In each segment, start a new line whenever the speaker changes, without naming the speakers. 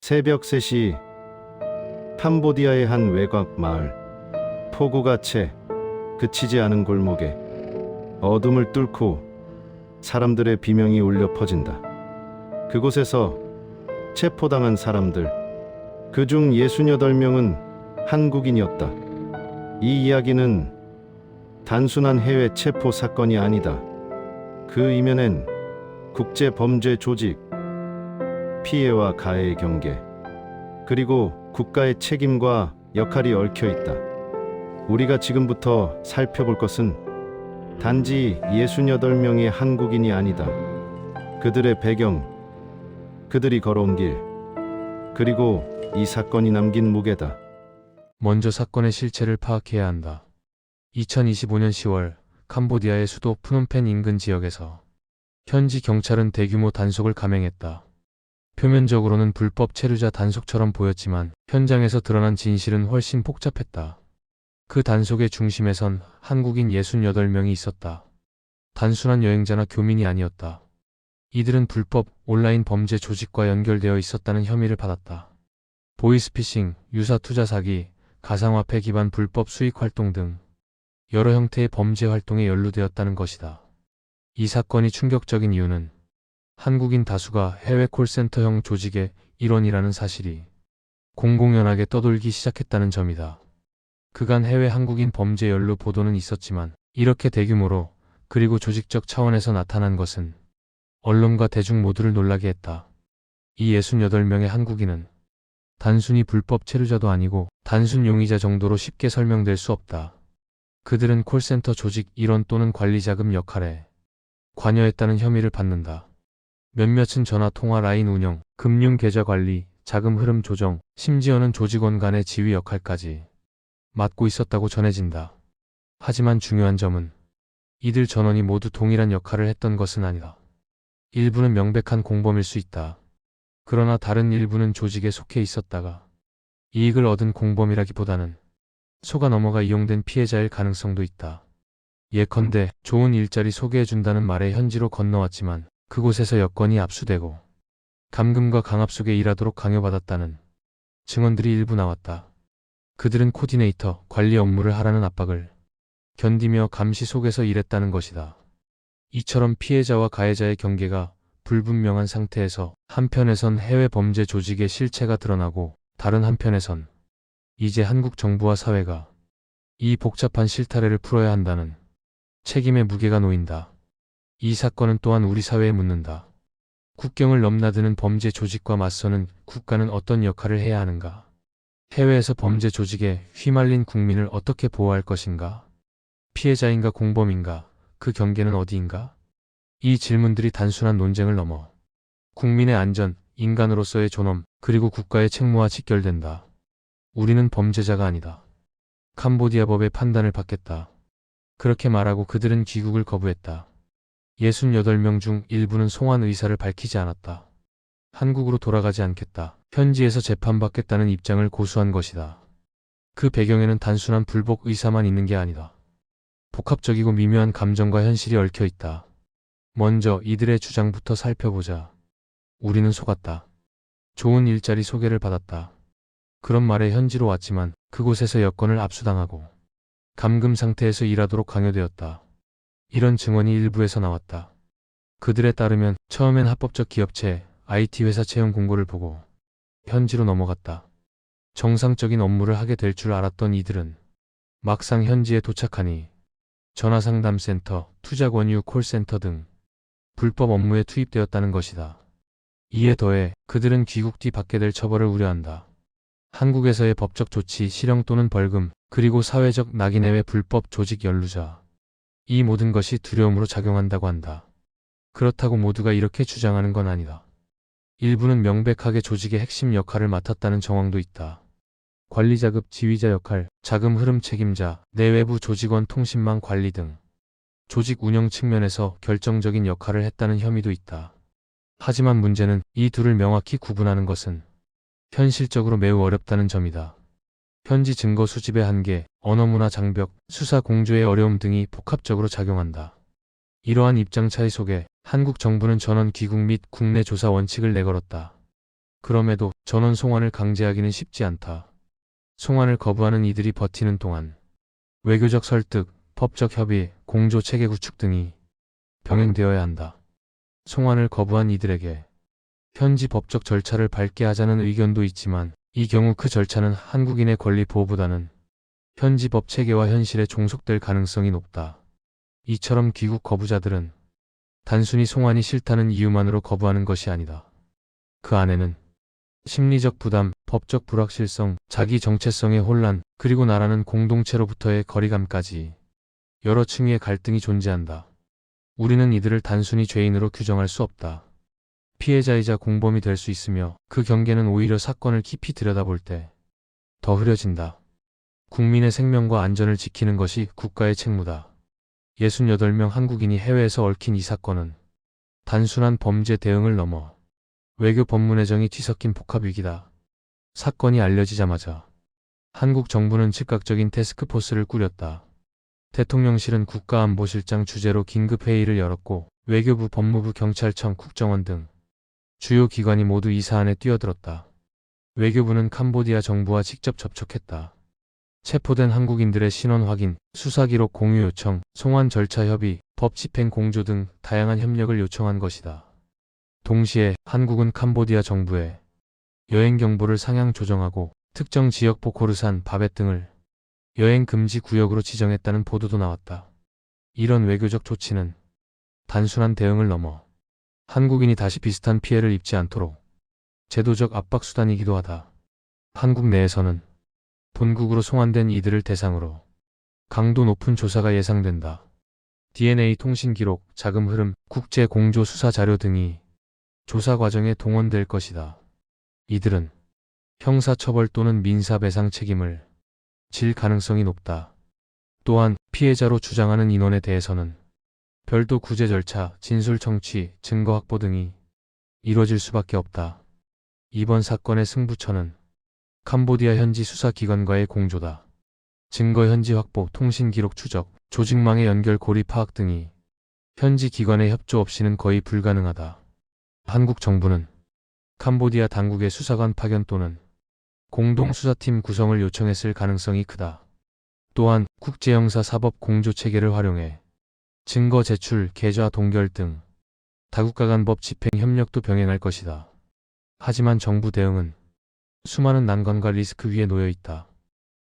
새벽 3시 캄보디아의 한 외곽 마을. 폭우가 채 그치지 않은 골목에 어둠을 뚫고 사람들의 비명이 울려 퍼진다. 그곳에서 체포당한 사람들, 그중 68명은 한국인이었다. 이 이야기는 단순한 해외 체포 사건이 아니다. 그 이면엔 국제 범죄 조직, 피해와 가해의 경계, 그리고 국가의 책임과 역할이 얽혀 있다. 우리가 지금부터 살펴볼 것은 단지 68명의 한국인이 아니다. 그들의 배경, 그들이 걸어온 길, 그리고 이 사건이 남긴 무게다.
먼저 사건의 실체를 파악해야 한다. 2025년 10월 캄보디아의 수도 프놈펜 인근 지역에서 현지 경찰은 대규모 단속을 감행했다. 표면적으로는 불법 체류자 단속처럼 보였지만 현장에서 드러난 진실은 훨씬 복잡했다. 그 단속의 중심에선 한국인 68명이 있었다. 단순한 여행자나 교민이 아니었다. 이들은 불법 온라인 범죄 조직과 연결되어 있었다는 혐의를 받았다. 보이스피싱, 유사 투자 사기, 가상화폐 기반 불법 수익 활동 등 여러 형태의 범죄 활동에 연루되었다는 것이다. 이 사건이 충격적인 이유는 한국인 다수가 해외 콜센터형 조직의 일원이라는 사실이 공공연하게 떠돌기 시작했다는 점이다. 그간 해외 한국인 범죄 연루 보도는 있었지만 이렇게 대규모로 그리고 조직적 차원에서 나타난 것은 언론과 대중 모두를 놀라게 했다. 이 68명의 한국인은 단순히 불법 체류자도 아니고 단순 용의자 정도로 쉽게 설명될 수 없다. 그들은 콜센터 조직 일원 또는 관리 자금 역할에 관여했다는 혐의를 받는다. 몇몇은 전화 통화 라인 운영, 금융 계좌 관리, 자금 흐름 조정, 심지어는 조직원 간의 지휘 역할까지 맡고 있었다고 전해진다. 하지만 중요한 점은 이들 전원이 모두 동일한 역할을 했던 것은 아니다. 일부는 명백한 공범일 수 있다. 그러나 다른 일부는 조직에 속해 있었다가 이익을 얻은 공범이라기보다는 속아 넘어가 이용된 피해자일 가능성도 있다. 예컨대 좋은 일자리 소개해준다는 말에 현지로 건너왔지만 그곳에서 여건이 압수되고 감금과 강압 속에 일하도록 강요받았다는 증언들이 일부 나왔다. 그들은 코디네이터, 관리 업무를 하라는 압박을 견디며 감시 속에서 일했다는 것이다. 이처럼 피해자와 가해자의 경계가 불분명한 상태에서 한편에선 해외 범죄 조직의 실체가 드러나고 다른 한편에선 이제 한국 정부와 사회가 이 복잡한 실타래를 풀어야 한다는 책임의 무게가 놓인다. 이 사건은 또한 우리 사회에 묻는다. 국경을 넘나드는 범죄 조직과 맞서는 국가는 어떤 역할을 해야 하는가? 해외에서 범죄 조직에 휘말린 국민을 어떻게 보호할 것인가? 피해자인가 공범인가? 그 경계는 어디인가? 이 질문들이 단순한 논쟁을 넘어 국민의 안전, 인간으로서의 존엄, 그리고 국가의 책무와 직결된다. 우리는 범죄자가 아니다. 캄보디아 법의 판단을 받겠다. 그렇게 말하고 그들은 귀국을 거부했다. 68명 중 일부는 송환 의사를 밝히지 않았다. 한국으로 돌아가지 않겠다. 현지에서 재판받겠다는 입장을 고수한 것이다. 그 배경에는 단순한 불복 의사만 있는 게 아니다. 복합적이고 미묘한 감정과 현실이 얽혀 있다. 먼저 이들의 주장부터 살펴보자. 우리는 속았다. 좋은 일자리 소개를 받았다. 그런 말에 현지로 왔지만 그곳에서 여건을 압수당하고 감금 상태에서 일하도록 강요되었다. 이런 증언이 일부에서 나왔다. 그들에 따르면 처음엔 합법적 기업체, IT 회사 채용 공고를 보고 현지로 넘어갔다. 정상적인 업무를 하게 될 줄 알았던 이들은 막상 현지에 도착하니 전화상담센터, 투자권유 콜센터 등 불법 업무에 투입되었다는 것이다. 이에 더해 그들은 귀국 뒤 받게 될 처벌을 우려한다. 한국에서의 법적 조치, 실형 또는 벌금, 그리고 사회적 낙인해외 불법 조직 연루자. 이 모든 것이 두려움으로 작용한다고 한다. 그렇다고 모두가 이렇게 주장하는 건 아니다. 일부는 명백하게 조직의 핵심 역할을 맡았다는 정황도 있다. 관리자급 지휘자 역할, 자금 흐름 책임자, 내외부 조직원 통신망 관리 등 조직 운영 측면에서 결정적인 역할을 했다는 혐의도 있다. 하지만 문제는 이 둘을 명확히 구분하는 것은 현실적으로 매우 어렵다는 점이다. 현지 증거 수집의 한계, 언어문화 장벽, 수사 공조의 어려움 등이 복합적으로 작용한다. 이러한 입장 차이 속에 한국 정부는 전원 귀국 및 국내 조사 원칙을 내걸었다. 그럼에도 전원 송환을 강제하기는 쉽지 않다. 송환을 거부하는 이들이 버티는 동안 외교적 설득, 법적 협의, 공조 체계 구축 등이 병행되어야 한다. 송환을 거부한 이들에게 현지 법적 절차를 밟게 하자는 의견도 있지만 이 경우 그 절차는 한국인의 권리 보호보다는 현지 법 체계와 현실에 종속될 가능성이 높다. 이처럼 귀국 거부자들은 단순히 송환이 싫다는 이유만으로 거부하는 것이 아니다. 그 안에는 심리적 부담, 법적 불확실성, 자기 정체성의 혼란, 그리고 나라는 공동체로부터의 거리감까지 여러 층위의 갈등이 존재한다. 우리는 이들을 단순히 죄인으로 규정할 수 없다. 피해자이자 공범이 될 수 있으며 그 경계는 오히려 사건을 깊이 들여다볼 때 더 흐려진다. 국민의 생명과 안전을 지키는 것이 국가의 책무다. 68명 한국인이 해외에서 얽힌 이 사건은 단순한 범죄 대응을 넘어 외교 법문의정이 뒤섞인 복합위기다. 사건이 알려지자마자 한국 정부는 즉각적인 태스크포스를 꾸렸다. 대통령실은 국가안보실장 주재로 긴급회의를 열었고 외교부, 법무부, 경찰청, 국정원 등 주요 기관이 모두 이 사안에 뛰어들었다. 외교부는 캄보디아 정부와 직접 접촉했다. 체포된 한국인들의 신원 확인, 수사기록 공유 요청, 송환 절차 협의, 법 집행 공조 등 다양한 협력을 요청한 것이다. 동시에 한국은 캄보디아 정부에 여행 경보를 상향 조정하고 특정 지역 보코르산, 바벳 등을 여행 금지 구역으로 지정했다는 보도도 나왔다. 이런 외교적 조치는 단순한 대응을 넘어 한국인이 다시 비슷한 피해를 입지 않도록 제도적 압박 수단이기도 하다. 한국 내에서는 본국으로 송환된 이들을 대상으로 강도 높은 조사가 예상된다. DNA 통신 기록, 자금 흐름, 국제 공조 수사 자료 등이 조사 과정에 동원될 것이다. 이들은 형사처벌 또는 민사배상 책임을 질 가능성이 높다. 또한 피해자로 주장하는 인원에 대해서는 별도 구제 절차, 진술 청취, 증거 확보 등이 이뤄질 수밖에 없다. 이번 사건의 승부처는 캄보디아 현지 수사기관과의 공조다. 증거 현지 확보, 통신 기록 추적, 조직망의 연결 고리 파악 등이 현지 기관의 협조 없이는 거의 불가능하다. 한국 정부는 캄보디아 당국의 수사관 파견 또는 공동수사팀 구성을 요청했을 가능성이 크다. 또한 국제형사사법 공조 체계를 활용해 증거 제출, 계좌 동결 등 다국가 간 법 집행 협력도 병행할 것이다. 하지만 정부 대응은 수많은 난관과 리스크 위에 놓여 있다.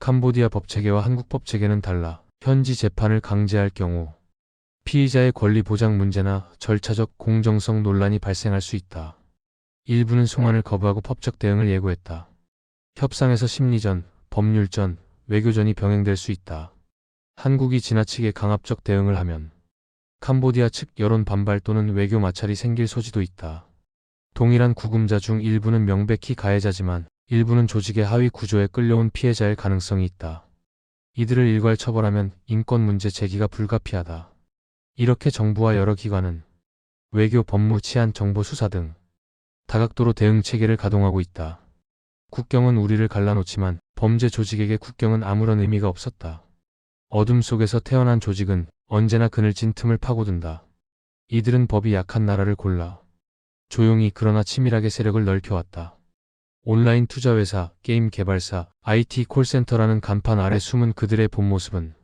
캄보디아 법체계와 한국 법체계는 달라 현지 재판을 강제할 경우 피의자의 권리 보장 문제나 절차적 공정성 논란이 발생할 수 있다. 일부는 송환을 거부하고 법적 대응을 예고했다. 협상에서 심리전, 법률전, 외교전이 병행될 수 있다. 한국이 지나치게 강압적 대응을 하면 캄보디아 측 여론 반발 또는 외교 마찰이 생길 소지도 있다. 동일한 구금자 중 일부는 명백히 가해자지만 일부는 조직의 하위 구조에 끌려온 피해자일 가능성이 있다. 이들을 일괄 처벌하면 인권 문제 제기가 불가피하다. 이렇게 정부와 여러 기관은 외교, 법무, 치안, 정보 수사 등 다각도로 대응 체계를 가동하고 있다. 국경은 우리를 갈라놓지만 범죄 조직에게 국경은 아무런 의미가 없었다. 어둠 속에서 태어난 조직은 언제나 그늘진 틈을 파고든다. 이들은 법이 약한 나라를 골라 조용히 그러나 치밀하게 세력을 넓혀왔다. 온라인 투자회사, 게임 개발사, IT 콜센터라는 간판 아래 숨은 그들의 본 모습은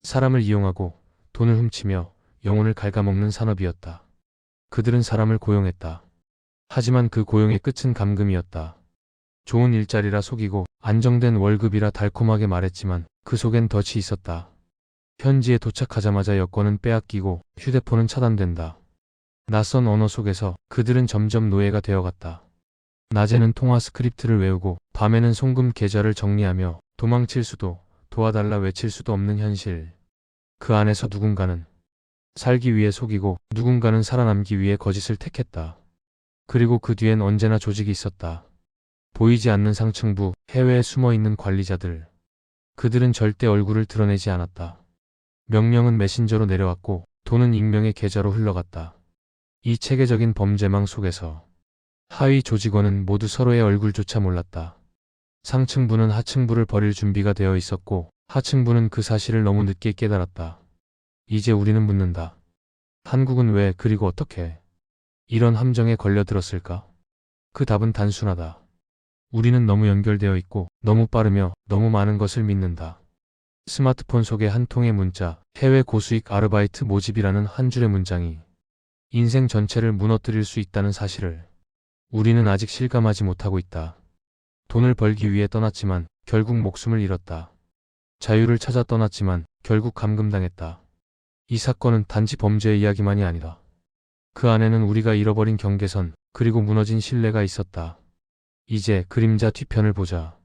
사람을 이용하고 돈을 훔치며 영혼을 갉아먹는 산업이었다. 그들은 사람을 고용했다. 하지만 그 고용의 끝은 감금이었다. 좋은 일자리라 속이고 안정된 월급이라 달콤하게 말했지만 그 속엔 덫이 있었다. 현지에 도착하자마자 여권은 빼앗기고 휴대폰은 차단된다. 낯선 언어 속에서 그들은 점점 노예가 되어갔다. 낮에는 통화 스크립트를 외우고 밤에는 송금 계좌를 정리하며 도망칠 수도 도와달라 외칠 수도 없는 현실. 그 안에서 누군가는 살기 위해 속이고 누군가는 살아남기 위해 거짓을 택했다. 그리고 그 뒤엔 언제나 조직이 있었다. 보이지 않는 상층부, 해외에 숨어있는 관리자들. 그들은 절대 얼굴을 드러내지 않았다. 명령은 메신저로 내려왔고 돈은 익명의 계좌로 흘러갔다. 이 체계적인 범죄망 속에서 하위 조직원은 모두 서로의 얼굴조차 몰랐다. 상층부는 하층부를 버릴 준비가 되어 있었고 하층부는 그 사실을 너무 늦게 깨달았다. 이제 우리는 묻는다. 한국은 왜 그리고 어떻게 이런 함정에 걸려들었을까? 그 답은 단순하다. 우리는 너무 연결되어 있고 너무 빠르며 너무 많은 것을 믿는다. 스마트폰 속의 한 통의 문자, 해외 고수익 아르바이트 모집이라는 한 줄의 문장이 인생 전체를 무너뜨릴 수 있다는 사실을 우리는 아직 실감하지 못하고 있다. 돈을 벌기 위해 떠났지만 결국 목숨을 잃었다. 자유를 찾아 떠났지만 결국 감금당했다. 이 사건은 단지 범죄의 이야기만이 아니다. 그 안에는 우리가 잃어버린 경계선, 그리고 무너진 신뢰가 있었다. 이제 그림자 뒤편을 보자.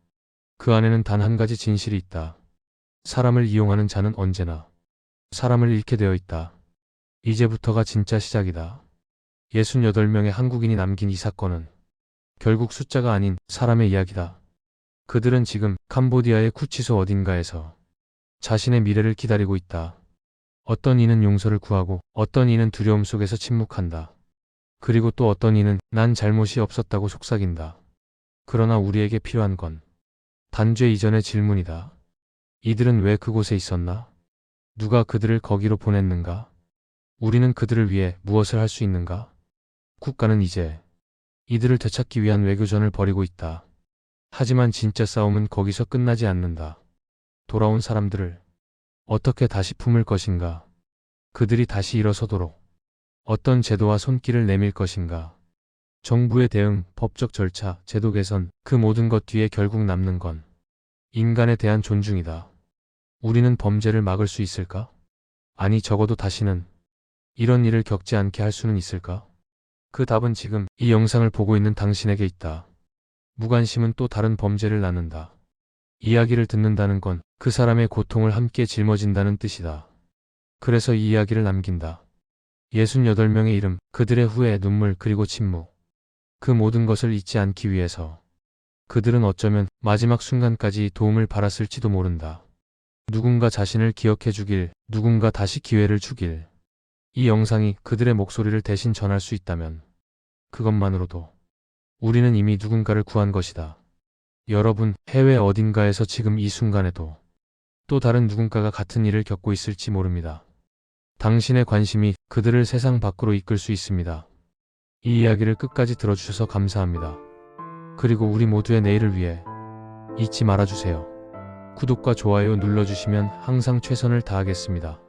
그 안에는 단 한 가지 진실이 있다. 사람을 이용하는 자는 언제나 사람을 잃게 되어 있다. 이제부터가 진짜 시작이다. 68명의 한국인이 남긴 이 사건은 결국 숫자가 아닌 사람의 이야기다. 그들은 지금 캄보디아의 쿠치소 어딘가에서 자신의 미래를 기다리고 있다. 어떤 이는 용서를 구하고 어떤 이는 두려움 속에서 침묵한다. 그리고 또 어떤 이는 난 잘못이 없었다고 속삭인다. 그러나 우리에게 필요한 건 단죄 이전의 질문이다. 이들은 왜 그곳에 있었나? 누가 그들을 거기로 보냈는가? 우리는 그들을 위해 무엇을 할 수 있는가? 국가는 이제 이들을 되찾기 위한 외교전을 벌이고 있다. 하지만 진짜 싸움은 거기서 끝나지 않는다. 돌아온 사람들을 어떻게 다시 품을 것인가? 그들이 다시 일어서도록 어떤 제도와 손길을 내밀 것인가? 정부의 대응, 법적 절차, 제도 개선, 그 모든 것 뒤에 결국 남는 건 인간에 대한 존중이다. 우리는 범죄를 막을 수 있을까? 아니, 적어도 다시는 이런 일을 겪지 않게 할 수는 있을까? 그 답은 지금 이 영상을 보고 있는 당신에게 있다. 무관심은 또 다른 범죄를 낳는다. 이야기를 듣는다는 건 그 사람의 고통을 함께 짊어진다는 뜻이다. 그래서 이 이야기를 남긴다. 68명의 이름, 그들의 후회, 눈물, 그리고 침묵. 그 모든 것을 잊지 않기 위해서 그들은 어쩌면 마지막 순간까지 도움을 받았을지도 모른다. 누군가 자신을 기억해 주길, 누군가 다시 기회를 주길. 이 영상이 그들의 목소리를 대신 전할 수 있다면 그것만으로도 우리는 이미 누군가를 구한 것이다. 여러분, 해외 어딘가에서 지금 이 순간에도 또 다른 누군가가 같은 일을 겪고 있을지 모릅니다. 당신의 관심이 그들을 세상 밖으로 이끌 수 있습니다. 이 이야기를 끝까지 들어주셔서 감사합니다. 그리고 우리 모두의 내일을 위해 잊지 말아주세요. 구독과 좋아요 눌러주시면 항상 최선을 다하겠습니다.